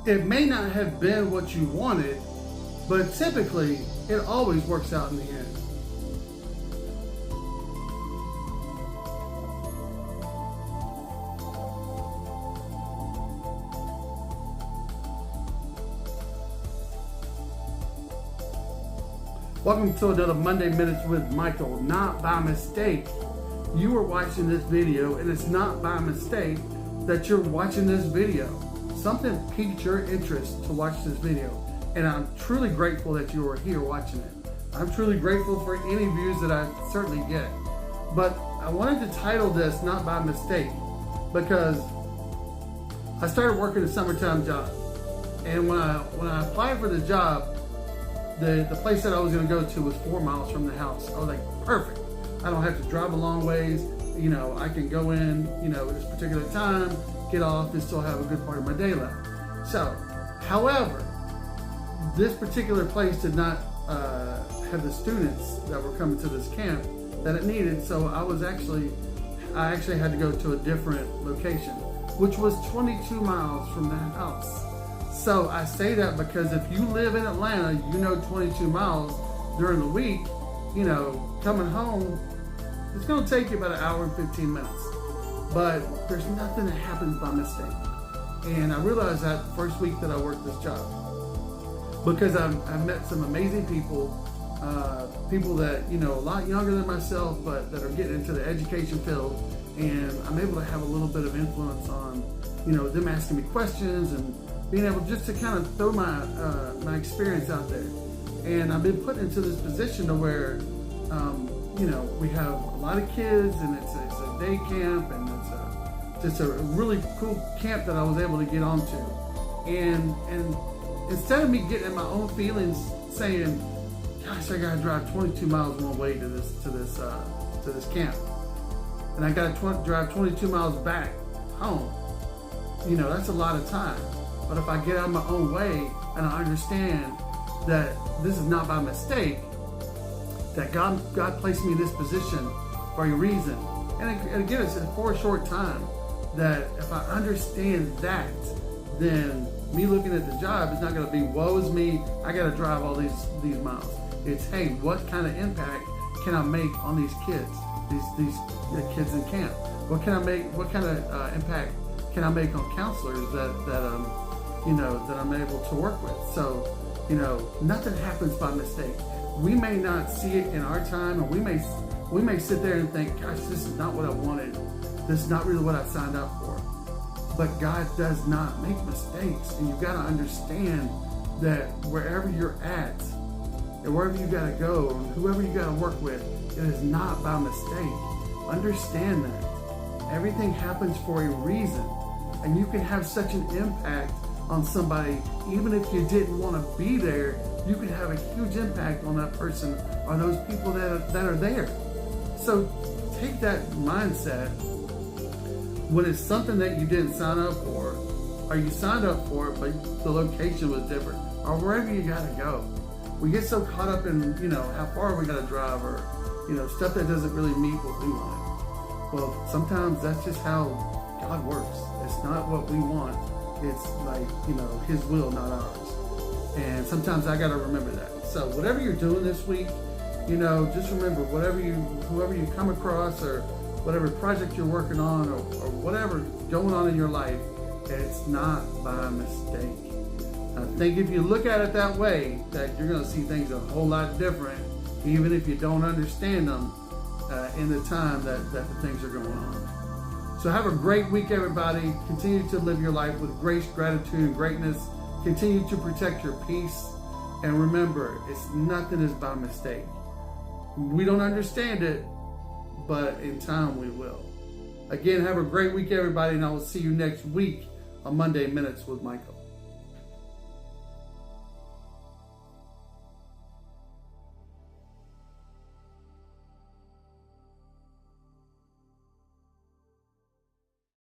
It may not have been what you wanted, but typically it always works out in the end. Welcome to another Monday Minutes with Michael. Not by mistake, you are watching this video, and it's not by mistake that you're watching this video. Something piqued your interest to watch this video, and I'm truly grateful that you are here watching it. I'm truly grateful for any views that I certainly get. But I wanted to title this Not by Mistake because I started working a summertime job, and when I applied for the job, the place that I was going to go to was 4 miles from the house. I was like, perfect. I don't have to drive a long ways. You know, I can go in, at this particular time, get off, and still have a good part of my day left. So, however, this particular place did not have the students that were coming to this camp that it needed. So I actually had to go to a different location, which was 22 miles from that house. So I say that because if you live in Atlanta, 22 miles during the week, coming home, it's going to take you about an hour and 15 minutes. But there's nothing that happens by mistake. And I realized that first week that I worked this job, because I've met some amazing people, people that, a lot younger than myself, but that are getting into the education field. And I'm able to have a little bit of influence on, them asking me questions and being able just to kind of throw my experience out there. And I've been put into this position to where, we have a lot of kids, and it's a day camp, and it's just a really cool camp that I was able to get onto. And instead of me getting in my own feelings saying, gosh, I gotta drive 22 miles one way to this camp, and I gotta drive 22 miles back home, that's a lot of time. But if I get out of my own way and I understand that this is not by mistake, that God placed me in this position for a reason. And again, it's for a short time, that if I understand that, then me looking at the job is not going to be, woe is me, I got to drive all these miles. It's, hey, what kind of impact can I make on these kids, these kids in camp? What kind of impact can I make on counselors that I'm able to work with? So, nothing happens by mistake. We may not see it in our time, and we may sit there and think, gosh, this is not what I wanted. This is not really what I signed up for. But God does not make mistakes, and you've got to understand that wherever you're at, and wherever you got to go, and whoever you got to work with, it is not by mistake. Understand that. Everything happens for a reason, and you can have such an impact on somebody, even if you didn't want to be there. You can have a huge impact on that person or those people that are there. So take that mindset when it's something that you didn't sign up for, or you signed up for it, but the location was different, or wherever you got to go. We get so caught up in, how far we got to drive, or, stuff that doesn't really meet what we want. Well, sometimes that's just how God works. It's not what we want. It's like, His will, not ours. And sometimes I got to remember that. So whatever you're doing this week, just remember, whoever you come across, or whatever project you're working on, or whatever's going on in your life, it's not by mistake. I think if you look at it that way, that you're going to see things a whole lot different, even if you don't understand them in the time that the things are going on. So have a great week, everybody. Continue to live your life with grace, gratitude, and greatness. Continue to protect your peace. And remember, nothing is by mistake. We don't understand it, but in time we will. Again, have a great week, everybody, and I will see you next week on Monday Minutes with Michael.